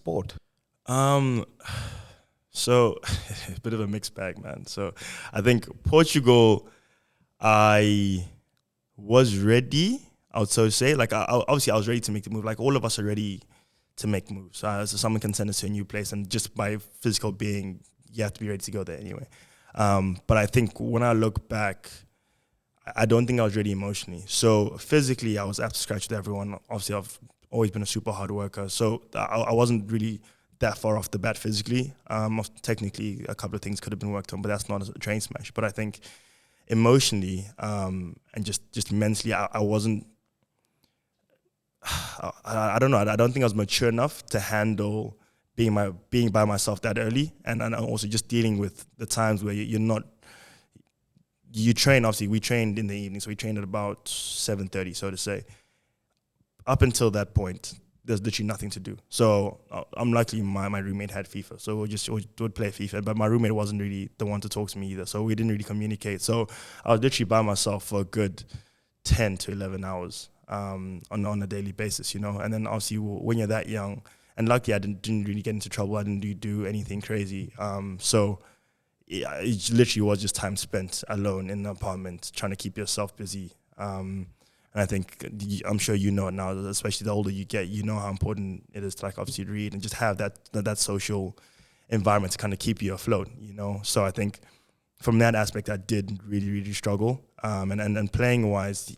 sport? Um, so a bit of a mixed bag, man. So I think Portugal, I was ready. I would so say, like, obviously, I was ready to make the move. Like, all of us are ready to make moves. So someone can send us to a new place, and just by physical being, you have to be ready to go there anyway. But I think when I look back, I don't think I was ready emotionally. So physically, I was up to scratch with everyone. Obviously, I've always been a super hard worker, so I wasn't really that far off the bat physically. Technically, a couple of things could have been worked on, but that's not a train smash. But I think emotionally and just mentally, I wasn't. I don't know. I don't think I was mature enough to handle being by myself that early, and also just dealing with the times where you're not. You train, obviously, we trained in the evening, so we trained at about 7:30, so to say. Up until that point, there's literally nothing to do. So I'm lucky my roommate had FIFA, so we would play FIFA, but my roommate wasn't really the one to talk to me either, so we didn't really communicate. So I was literally by myself for a good 10 to 11 hours on a daily basis, and then obviously when you're that young, and lucky I didn't really get into trouble, I didn't really do anything crazy. So it literally was just time spent alone in the apartment trying to keep yourself busy. And I think, I'm sure you know it now, especially the older you get, you know how important it is to, like, obviously read and just have that social environment to kind of keep you afloat, So I think from that aspect, I did really, really struggle. And playing wise,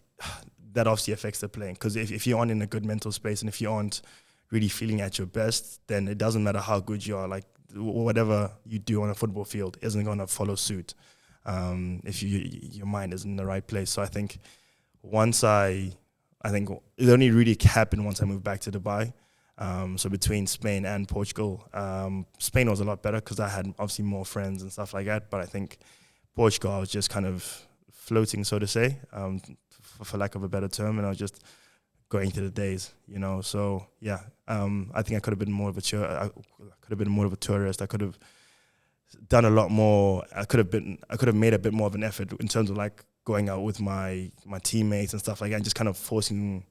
that obviously affects the playing, because if you aren't in a good mental space and if you aren't really feeling at your best, then it doesn't matter how good you are. Like, whatever you do on a football field isn't going to follow suit if your mind isn't in the right place. So I think I think it only really happened once I moved back to Dubai. So between Spain and Portugal, Spain was a lot better because I had obviously more friends and stuff like that. But I think Portugal, I was just kind of floating, so to say, for lack of a better term, and I was just going through the days, So yeah, I think I could have been more of a tourist. I could have done a lot more. I could have made a bit more of an effort in terms of, like, going out with my teammates and stuff like that, and just kind of forcing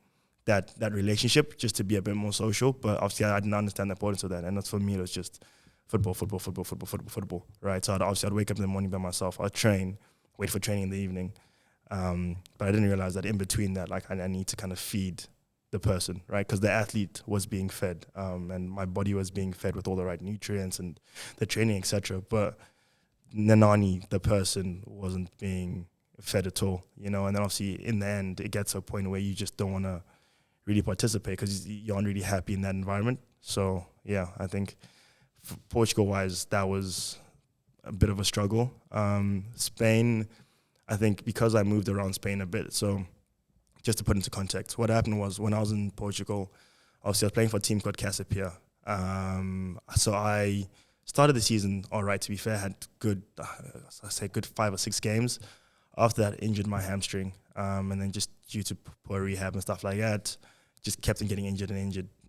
that relationship just to be a bit more social. But obviously, I didn't understand the importance of that, and that's, for me, it was just football, right? So I'd wake up in the morning by myself. I'd train, wait for training in the evening. But I didn't realize that in between that, like, I need to kind of feed the person, right? Because the athlete was being fed, and my body was being fed with all the right nutrients and the training, etc. But Nenani, the person, wasn't being fed at all, And then obviously in the end, it gets to a point where you just don't want to really participate because you aren't really happy in that environment. So yeah, I think Portugal-wise, that was a bit of a struggle. Spain, I think because I moved around Spain a bit, so just to put into context, what happened was when I was in Portugal, obviously I was playing for a team called Casapia. So I started the season all right, to be fair, had good 5 or 6 games. After that, injured my hamstring, and then just due to poor rehab and stuff like that, just kept on getting injured,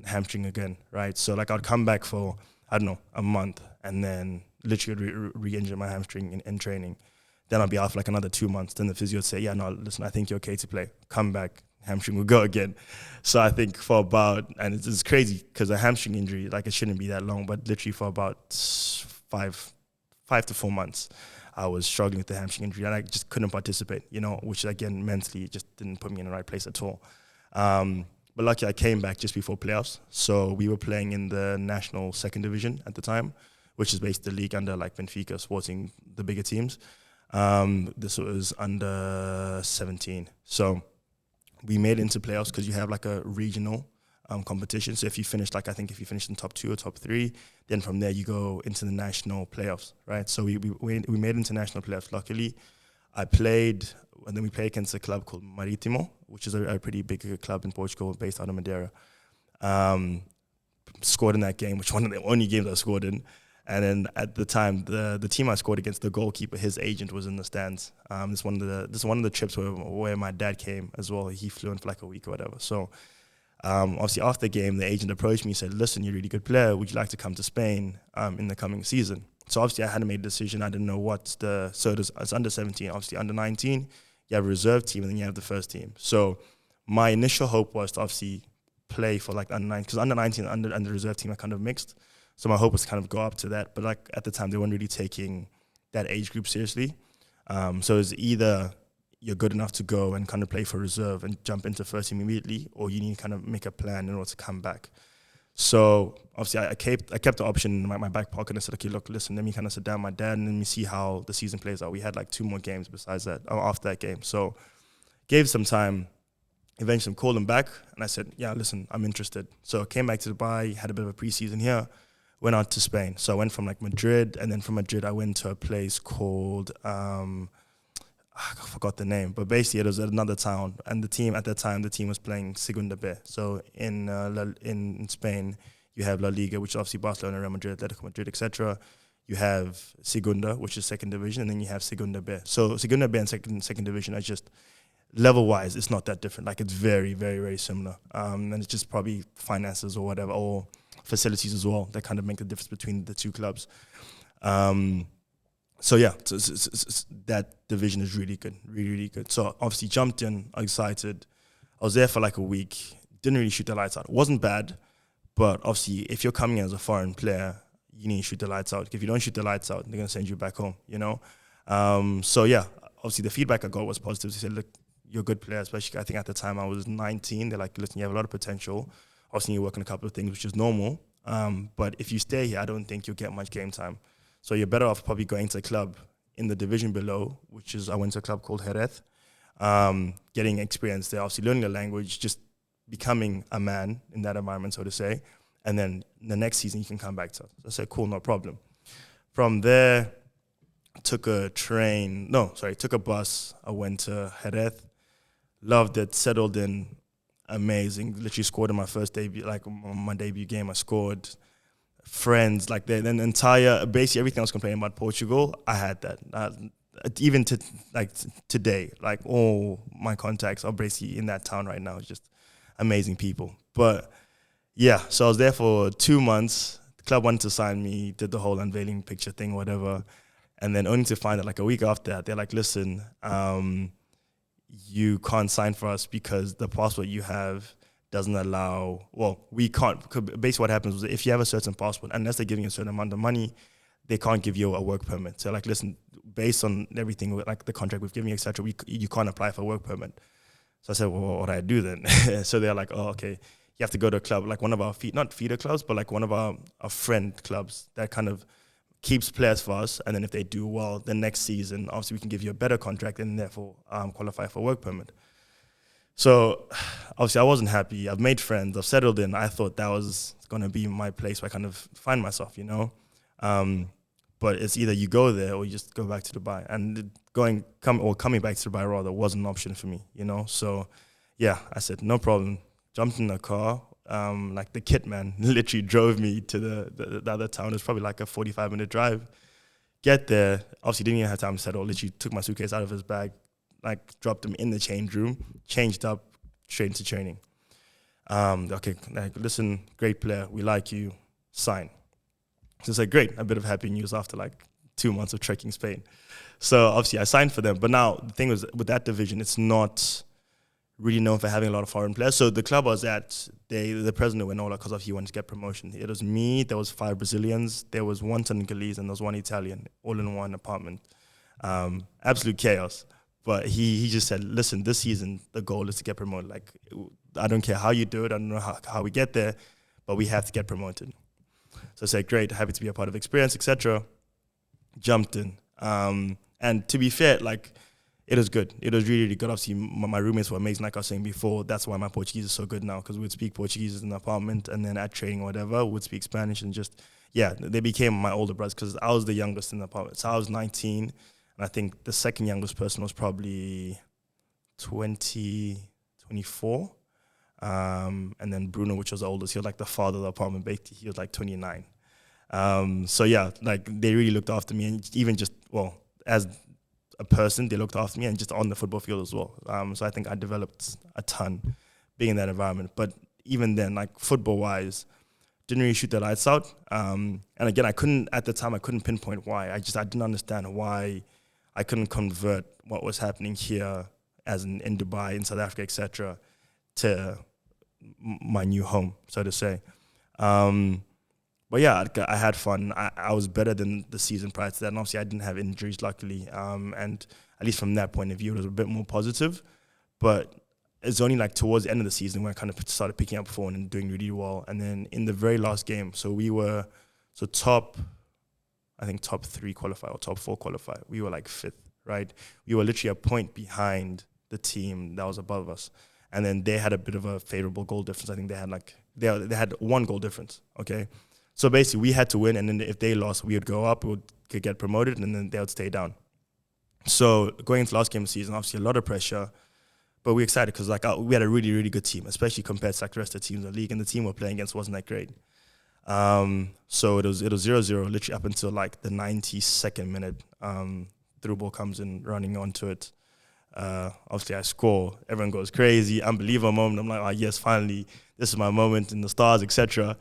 hamstring again, right? So, like, I'd come back for, I don't know, a month, and then literally re-injure my hamstring in training. Then I'll be out for like another 2 months. Then the physio would say, yeah, no, listen, I think you're okay to play. Come back, hamstring will go again. So I think for about, and it's crazy because a hamstring injury, like, it shouldn't be that long, but literally for about 5 to 4 months, I was struggling with the hamstring injury and I just couldn't participate, which again, mentally just didn't put me in the right place at all. But luckily I came back just before playoffs. So we were playing in the national second division at the time, which is basically the league under, like, Benfica, Sporting, the bigger teams. This was under 17. So we made it into playoffs because you have, like, a regional competition. So if you finish, like, I think if you finish in top 2 or top 3, then from there you go into the national playoffs, right? So we made international playoffs. Luckily, I played, and then we played against a club called Marítimo, which is a pretty big club in Portugal based out of Madeira. Scored in that game, which one of the only games I scored in. And then at the time, the team I scored against, the goalkeeper, his agent was in the stands. This is one of the trips where my dad came as well. He flew in for like a week or whatever. So obviously after the game, the agent approached me and said, listen, you're a really good player. Would you like to come to Spain in the coming season? So obviously I hadn't made a decision. I didn't know so it's under 17, obviously under 19. You have a reserve team and then you have the first team. So my initial hope was to obviously play for like under 19, because under 19 and under reserve team are kind of mixed. So my hope was to kind of go up to that. But like at the time, they weren't really taking that age group seriously. So it's either you're good enough to go and kind of play for reserve and jump into first team immediately, or you need to kind of make a plan in order to come back. So obviously I kept the option in my back pocket and said, okay, look, listen, let me kind of sit down with my dad and let me see how the season plays out. We had like 2 more games besides that, after that game. So gave some time, eventually called him back and I said, yeah, listen, I'm interested. So I came back to Dubai, had a bit of a preseason here, went out to Spain. So I went from like Madrid, and then from Madrid I went to a place called, I forgot the name, but basically it was another town. And the team at that time, the team was playing Segunda B. So in Spain, you have La Liga, which is obviously Barcelona, Real Madrid, Atletico Madrid, etc. You have Segunda, which is second division, and then you have Segunda B. So Segunda B and second division are just level-wise, it's not that different. Like it's very, very, very similar. And it's just probably finances or whatever, or facilities as well, that kind of make the difference between the two clubs. So yeah, that division is really good, really, really good. So obviously jumped in, excited. I was there for like a week, didn't really shoot the lights out. It wasn't bad, but obviously if you're coming in as a foreign player, you need to shoot the lights out. If you don't shoot the lights out, they're going to send you back home, you know? So yeah, obviously the feedback I got was positive. They said, look, you're a good player, especially I think at the time I was 19. They're like, listen, you have a lot of potential. Obviously you work on a couple of things, which is normal. But if you stay here, I don't think you'll get much game time. So you're better off probably going to a club in the division below, which is, I went to a club called Jerez, getting experience there, obviously learning the language, just becoming a man in that environment, so to say. And then the next season you can come back to us. I said, cool, no problem. From there, took a bus. I went to Jerez, loved it, settled in, amazing. Literally scored in my first debut, like my debut game, I scored. Friends, like the entire, basically everything I was complaining about Portugal, I had that. Even to like today, like all my contacts are basically in that town right now. It's just amazing people. But yeah, so I was there for 2 months. The club wanted to sign me, did the whole unveiling picture thing, whatever. And then only to find out like a week after that, they're like, listen, you can't sign for us because the passport you have doesn't allow, well, we can't. Basically what happens is if you have a certain passport, unless they're giving you a certain amount of money, they can't give you a work permit. So like, listen, based on everything, like the contract we've given you, etc., you can't apply for a work permit. So I said, well, what do I do then? So they're like, oh, okay, you have to go to a club, like one of our, not feeder clubs, but like one of our friend clubs that kind of keeps players for us. And then if they do well, the next season, obviously we can give you a better contract and therefore qualify for a work permit. So obviously I wasn't happy. I've made friends. I've settled in. I thought that was going to be my place where I kind of find myself, you know. But it's either you go there or you just go back to Dubai. And coming back to Dubai rather wasn't an option for me, you know. So yeah, I said, no problem. Jumped in the car. Like the kit man literally drove me to the other town. It was probably like a 45-minute drive. Get there. Obviously didn't even have time to settle. Literally took my suitcase out of his bag, like dropped him in the change room, changed up, straight into training. Okay, like, listen, great player, we like you, sign. So it's like, great, a bit of happy news after like 2 months of trekking Spain. So obviously I signed for them, but now the thing was with that division, it's not really known for having a lot of foreign players. So the club I was at, the president went all because he wanted to get promotion. It was me, there was 5 Brazilians, there was 1 Senegalese, and there was 1 Italian, all in one apartment. Absolute chaos. But he just said, listen, this season, the goal is to get promoted. Like, I don't care how you do it. I don't know how we get there, but we have to get promoted. So I said, great, happy to be a part of experience, etc. Jumped in. And to be fair, like, it was good. It was really, really good. Obviously, my roommates were amazing, like I was saying before. That's why my Portuguese is so good now, because we would speak Portuguese in the apartment, and then at training or whatever, we would speak Spanish, and just, yeah, they became my older brothers, because I was the youngest in the apartment. So I was 19, and I think the second youngest person was probably 24. And then Bruno, which was the oldest, he was like the father of the apartment, basically. He was like 29. So yeah, like they really looked after me, and even just, well, as a person, they looked after me, and just on the football field as well. So I think I developed a ton being in that environment. But even then, like football-wise, didn't really shoot the lights out. And again, at the time, I couldn't pinpoint why. I didn't understand why I couldn't convert what was happening here, as in Dubai, in South Africa, etc., to my new home, so to say. But yeah, I had fun. I was better than the season prior to that, and obviously I didn't have injuries, luckily. And at least from that point of view, it was a bit more positive. But it's only like towards the end of the season when I kind of started picking up form and doing really well. And then in the very last game, so we were top 3 qualify or top 4 qualify. We were like 5th, right? We were literally a point behind the team that was above us. And then they had a bit of a favorable goal difference. I think they had they had 1 goal difference, okay? So basically we had to win, and then if they lost, we would go up, could get promoted, and then they would stay down. So going into last game of the season, obviously a lot of pressure, but we're excited because we had a really, really good team, especially compared to the rest of the teams in the league, and the team we're playing against wasn't that great. So it was 0-0 literally up until like the 92nd minute. Through ball comes in, running onto it. Obviously I score, everyone goes crazy, unbelievable moment. I'm like, oh yes, finally, this is my moment in the stars, etc.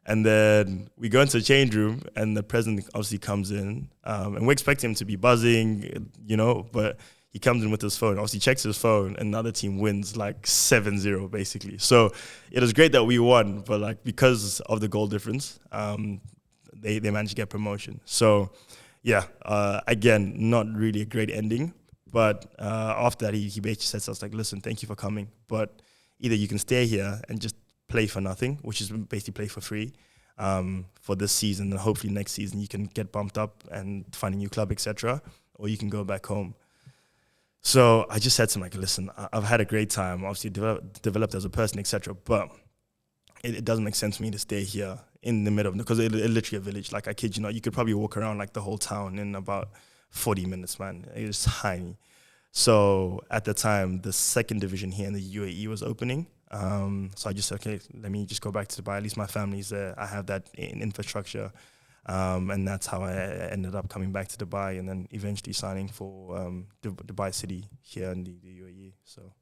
And then we go into the change room, and the president obviously comes in, and we're expecting him to be buzzing, but he comes in with his phone, obviously checks his phone, and the other team wins like 7-0 basically. So it was great that we won, but like because of the goal difference, they managed to get promotion. So yeah, again, not really a great ending, but after that he basically said to us like, listen, thank you for coming, but either you can stay here and just play for nothing, which is basically play for free for this season, and hopefully next season you can get bumped up and find a new club, etc., or you can go back home. So I just said to him, like, listen, I've had a great time, obviously developed as a person, etc., but it doesn't make sense for me to stay here in the middle, because it's literally a village. Like, I kid you not, you could probably walk around like the whole town in about 40 minutes, man. It was tiny. So at the time, the 2nd division here in the UAE was opening. So I just said, okay, let me just go back to Dubai. At least my family's there. I have that in infrastructure. And that's how I ended up coming back to Dubai, and then eventually signing for Dubai City here in the UAE. So